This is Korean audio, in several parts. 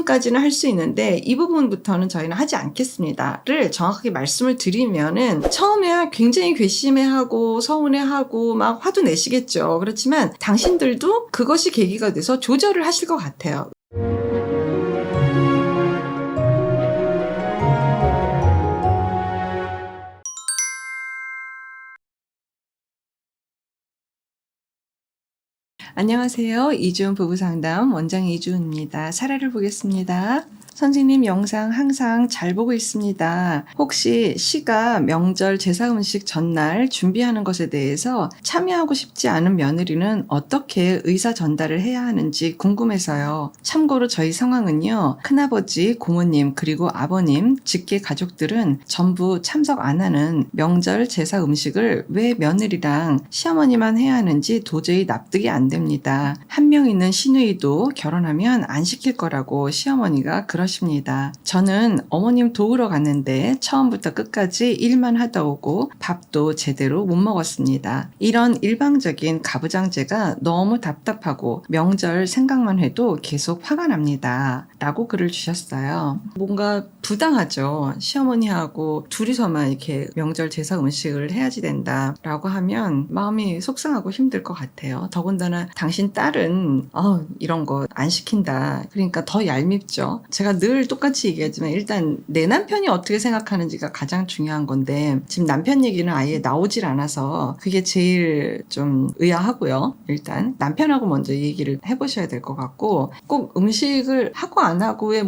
부분까지는 할 수 있는데 이 부분부터는 저희는 하지 않겠습니다를 정확하게 말씀을 드리면은 처음에야 굉장히 괘씸해하고 서운해하고 막 화도 내시겠죠. 그렇지만 당신들도 그것이 계기가 돼서 조절을 하실 것 같아요. 안녕하세요. 이주은 부부상담 원장 이주은입니다. 사례를 보겠습니다. 선생님 영상 항상 잘 보고 있습니다. 혹시 시가 명절 제사 음식 전날 준비하는 것에 대해서 참여하고 싶지 않은 며느리는 어떻게 의사 전달을 해야 하는지 궁금해서요. 참고로 저희 상황은요. 큰아버지, 고모님, 그리고 아버님, 직계 가족들은 전부 참석 안 하는 명절 제사 음식을 왜 며느리랑 시어머니만 해야 하는지 도저히 납득이 안 됩니다. 한 명 있는 시누이도 결혼하면 안 시킬 거라고 시어머니가 그러십니다. 저는 어머님 도우러 갔는데 처음부터 끝까지 일만 하다 오고 밥도 제대로 못 먹었습니다. 이런 일방적인 가부장제가 너무 답답하고 명절 생각만 해도 계속 화가 납니다. 라고 글을 주셨어요. 뭔가 부당하죠. 시어머니하고 둘이서만 이렇게 명절 제사 음식을 해야지 된다 라고 하면 마음이 속상하고 힘들 것 같아요. 더군다나 당신 딸은 이런 거 안 시킨다. 그러니까 더 얄밉죠. 제가 늘 똑같이 얘기하지만 일단 내 남편이 어떻게 생각하는지가 가장 중요한 건데 지금 남편 얘기는 아예 나오질 않아서 그게 제일 좀 의아하고요. 일단 남편하고 먼저 얘기를 해보셔야 될 것 같고 꼭 음식을 하고 안 하고의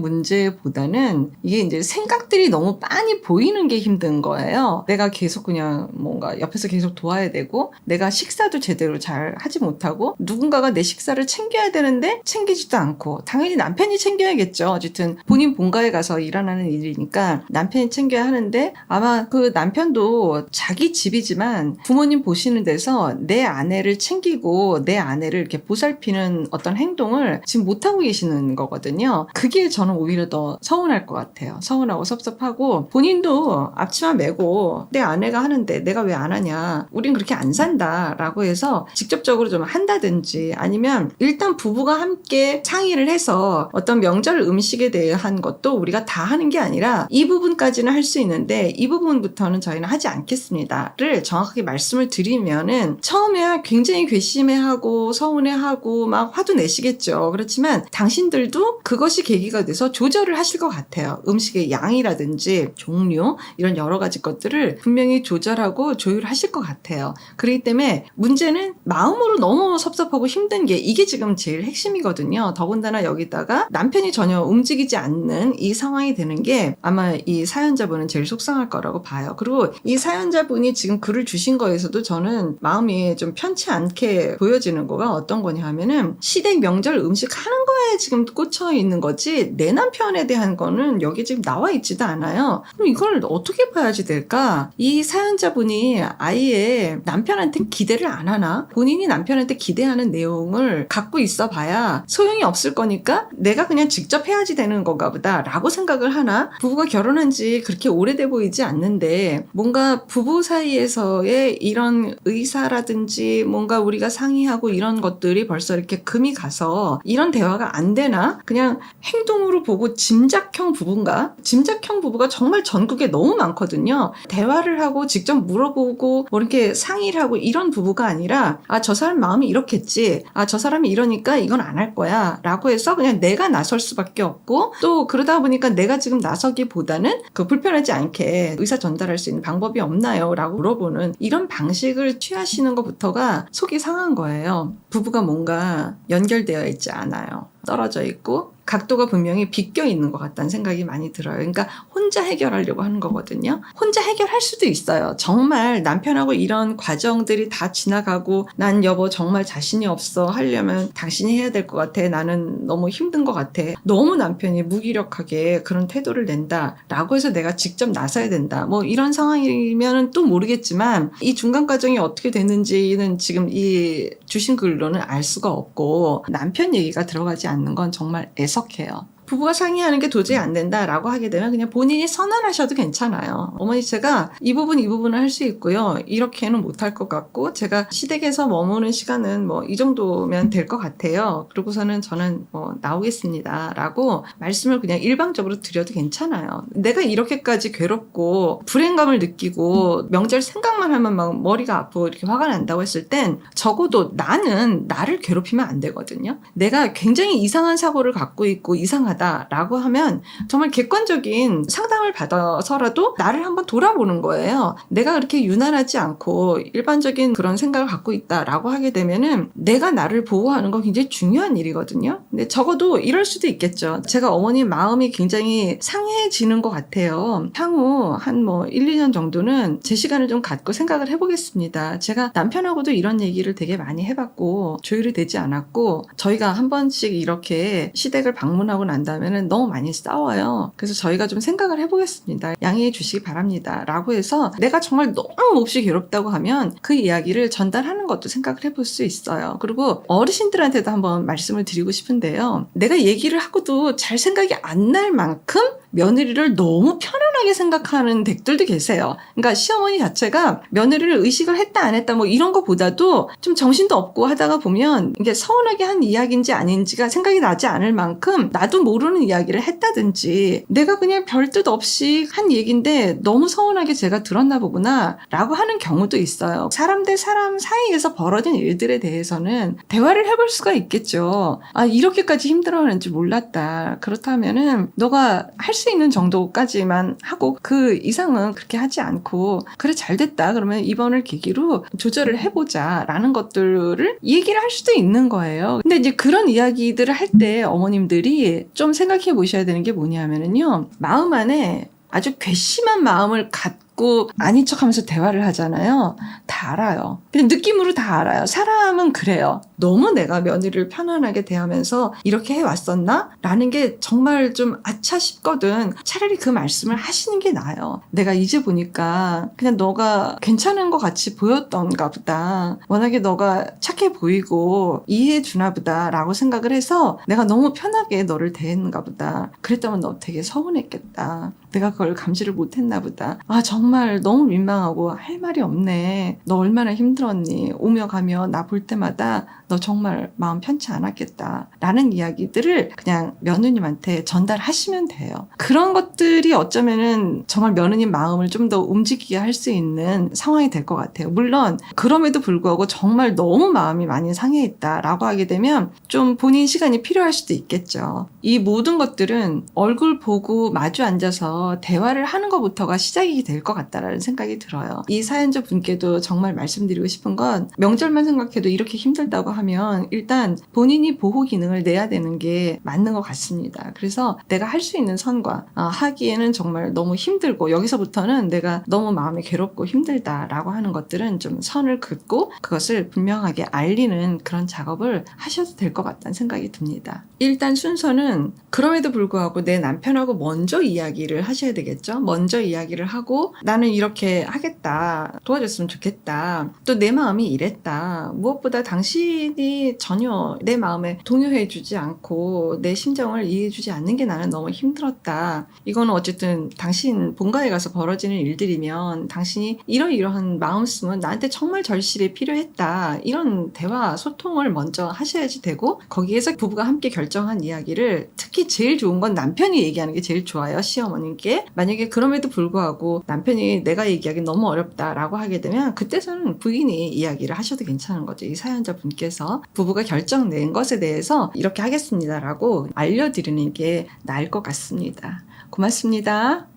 문제보다는 이게 이제 생각들이 너무 빤히 보이는 게 힘든 거예요. 내가 계속 그냥 뭔가 옆에서 계속 도와야 되고 내가 식사도 제대로 잘 하지 못하고 누군가가 내 식사를 챙겨야 되는데 챙기지도 않고 당연히 남편이 챙겨야겠죠. 어쨌든 본인 본가에 가서 일어나는 일이니까 남편이 챙겨야 하는데 아마 그 남편도 자기 집이지만 부모님 보시는 데서 내 아내를 챙기고 내 아내를 이렇게 보살피는 어떤 행동을 지금 못하고 계시는 거거든요. 그게 저는 오히려 더 서운할 것 같아요. 서운하고 섭섭하고 본인도 앞치마 메고 내 아내가 하는데 내가 왜 안 하냐. 우린 그렇게 안 산다 라고 해서 직접적으로 좀 한다든지 아니면 일단 부부가 함께 상의를 해서 어떤 명절 음식에 대한 것도 우리가 다 하는 게 아니라 이 부분까지는 할 수 있는데 이 부분부터는 저희는 하지 않겠습니다를 정확하게 말씀을 드리면은 처음에야 굉장히 괘씸해하고 서운해하고 막 화도 내시겠죠. 그렇지만 당신들도 그것이 계기가 돼서 조절을 하실 것 같아요. 음식의 양이라든지 종류 이런 여러 가지 것들을 분명히 조절하고 조율하실 것 같아요. 그렇기 때문에 문제는 마음으로 너무 섭섭하고 힘든 게 이게 지금 제일 핵심이거든요. 더군다나 여기다가 남편이 전혀 움직이지 않는 이 상황이 되는 게 아마 이 사연자분은 제일 속상할 거라고 봐요. 그리고 이 사연자분이 지금 글을 주신 거에서도 저는 마음이 좀 편치 않게 보여지는 거가 어떤 거냐 하면은 시댁 명절 음식 하는 거에 지금 꽂혀 있는 거지 내 남편에 대한 거는 여기 지금 나와 있지도 않아요. 그럼 이걸 어떻게 봐야지 될까? 이 사연자분이 아예 남편한테 기대를 안 하나? 본인이 남편한테 기대하는 내용을 갖고 있어 봐야 소용이 없을 거니까 내가 그냥 직접 해야지 되는 건가 보다 라고 생각을 하나? 부부가 결혼한 지 그렇게 오래돼 보이지 않는데 뭔가 부부 사이에서의 이런 의사라든지 뭔가 우리가 상의하고 이런 것들이 벌써 이렇게 금이 가서 이런 대화가 안 되나? 그냥 행동으로 보고 짐작형 부부인가? 짐작형 부부가 정말 전국에 너무 많거든요. 대화를 하고 직접 물어보고 뭐 이렇게 상의를 하고 이런 부부가 아니라 저 사람 마음이 이렇겠지. 저 사람이 이러니까 이건 안 할 거야 라고 해서 그냥 내가 나설 수밖에 없고 또 그러다 보니까 내가 지금 나서기보다는 불편하지 않게 의사 전달할 수 있는 방법이 없나요? 라고 물어보는 이런 방식을 취하시는 것부터가 속이 상한 거예요. 부부가 뭔가 연결되어 있지 않아요. 떨어져 있고 각도가 분명히 비껴 있는 것 같다는 생각이 많이 들어요. 그러니까 혼자 해결하려고 하는 거거든요. 혼자 해결할 수도 있어요. 정말 남편하고 이런 과정들이 다 지나가고 난 여보 정말 자신이 없어 하려면 당신이 해야 될 것 같아. 나는 너무 힘든 것 같아. 너무 남편이 무기력하게 그런 태도를 낸다 라고 해서 내가 직접 나서야 된다. 뭐 이런 상황이면 또 모르겠지만 이 중간 과정이 어떻게 되는지는 지금 이 주신 글로는 알 수가 없고 남편 얘기가 들어가지 않는 건 정말 애석해요. 부부가 상의하는 게 도저히 안 된다라고 하게 되면 그냥 본인이 선언하셔도 괜찮아요. 어머니, 제가 이 부분을 할 수 있고요. 이렇게는 못할 것 같고 제가 시댁에서 머무는 시간은 뭐 이 정도면 될 것 같아요. 그러고서는 저는 나오겠습니다 라고 말씀을 그냥 일방적으로 드려도 괜찮아요. 내가 이렇게까지 괴롭고 불행감을 느끼고 명절 생각만 하면 막 머리가 아프고 이렇게 화가 난다고 했을 땐 적어도 나는 나를 괴롭히면 안 되거든요. 내가 굉장히 이상한 사고를 갖고 있고 이상하다라고 하면 정말 객관적인 상담을 받아서라도 나를 한번 돌아보는 거예요. 내가 그렇게 유난하지 않고 일반적인 그런 생각을 갖고 있다라고 하게 되면은 내가 나를 보호하는 건 굉장히 중요한 일이거든요. 근데 적어도 이럴 수도 있겠죠. 제가 어머니 마음이 굉장히 상해지는 것 같아요. 향후 한 1, 2년 정도는 제 시간을 좀 갖고 생각을 해보겠습니다. 제가 남편하고도 이런 얘기를 되게 많이 해봤고 조율이 되지 않았고 저희가 한 번씩 이렇게 시댁을 방문하고 난 다음에는 너무 많이 싸워요. 그래서 저희가 좀 생각을 해보겠습니다. 양해해 주시기 바랍니다 라고 해서 내가 정말 너무 몹시 괴롭다고 하면 그 이야기를 전달하는 것도 생각을 해볼 수 있어요. 그리고 어르신들한테도 한번 말씀을 드리고 싶은데요. 내가 얘기를 하고도 잘 생각이 안 날 만큼 며느리를 너무 편안하게 생각하는 댁들도 계세요. 그러니까 시어머니 자체가 며느리를 의식을 했다 안 했다 뭐 이런 거보다도 좀 정신도 없고 하다가 보면 이게 서운하게 한 이야기인지 아닌지가 생각이 나지 않을 만큼 나도 모르는 이야기를 했다든지 내가 그냥 별 뜻 없이 한 얘기인데 너무 서운하게 제가 들었나 보구나 라고 하는 경우도 있어요. 사람 대 사람 사이에서 벌어진 일들에 대해서는 대화를 해볼 수가 있겠죠. 아, 이렇게까지 힘들어하는지 몰랐다. 그렇다면은 너가 할 수 있는 정도까지만 하고 그 이상은 그렇게 하지 않고 그래 잘 됐다 그러면 이번을 계기로 조절을 해보자 라는 것들을 얘기를 할 수도 있는 거예요. 근데 이제 그런 이야기들을 할 때 어머님들이 좀 생각해 보셔야 되는 게 뭐냐면요, 마음 안에 아주 괘씸한 마음을 갖고 아닌 척하면서 대화를 하잖아요. 다 알아요. 그냥 느낌으로 다 알아요. 사람은 그래요. 너무 내가 며느리를 편안하게 대하면서 이렇게 해왔었나? 라는 게 정말 좀 아차 싶거든. 차라리 그 말씀을 하시는 게 나아요. 내가 이제 보니까 그냥 너가 괜찮은 것 같이 보였던가 보다. 워낙에 너가 착해 보이고 이해해 주나 보다 라고 생각을 해서 내가 너무 편하게 너를 대했는가 보다. 그랬다면 너 되게 서운했겠다. 내가 그걸 감지를 못했나 보다. 아, 정말 너무 민망하고 할 말이 없네. 너 얼마나 힘들었니? 오며 가며 나 볼 때마다 너 정말 마음 편치 않았겠다 라는 이야기들을 그냥 며느님한테 전달하시면 돼요. 그런 것들이 어쩌면은 정말 며느님 마음을 좀 더 움직이게 할 수 있는 상황이 될 것 같아요. 물론 그럼에도 불구하고 정말 너무 마음이 많이 상해있다 라고 하게 되면 좀 본인 시간이 필요할 수도 있겠죠. 이 모든 것들은 얼굴 보고 마주 앉아서 대화를 하는 것부터가 시작이 될 것 같다라는 생각이 들어요. 이 사연자 분께도 정말 말씀드리고 싶은 건 명절만 생각해도 이렇게 힘들다고 하면 일단 본인이 보호 기능을 내야 되는 게 맞는 것 같습니다. 그래서 내가 할 수 있는 선과 하기에는 정말 너무 힘들고 여기서부터는 내가 너무 마음이 괴롭고 힘들다라고 하는 것들은 좀 선을 긋고 그것을 분명하게 알리는 그런 작업을 하셔도 될 것 같다는 생각이 듭니다. 일단 순서는 그럼에도 불구하고 내 남편하고 먼저 이야기를 하셔야 되겠죠. 먼저 이야기를 하고 나는 이렇게 하겠다. 도와줬으면 좋겠다. 또 내 마음이 이랬다. 무엇보다 당신이 전혀 내 마음에 동요해주지 않고 내 심정을 이해해주지 않는 게 나는 너무 힘들었다. 이거는 어쨌든 당신 본가에 가서 벌어지는 일들이면 당신이 이러이러한 마음씀은 나한테 정말 절실히 필요했다. 이런 대화, 소통을 먼저 하셔야지 되고 거기에서 부부가 함께 결정한 이야기를 특히 제일 좋은 건 남편이 얘기하는 게 제일 좋아요. 시어머님께. 만약에 그럼에도 불구하고 남편이 내가 얘기하기 너무 어렵다라고 하게 되면 그때서는 부인이 이야기를 하셔도 괜찮은 거죠. 이 사연자 분께서 부부가 결정 낸 것에 대해서 이렇게 하겠습니다라고 알려드리는 게 나을 것 같습니다. 고맙습니다.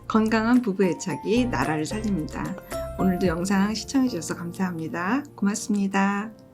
건강한 부부 애착이 나라를 살립니다. 오늘도 영상 시청해주셔서 감사합니다. 고맙습니다.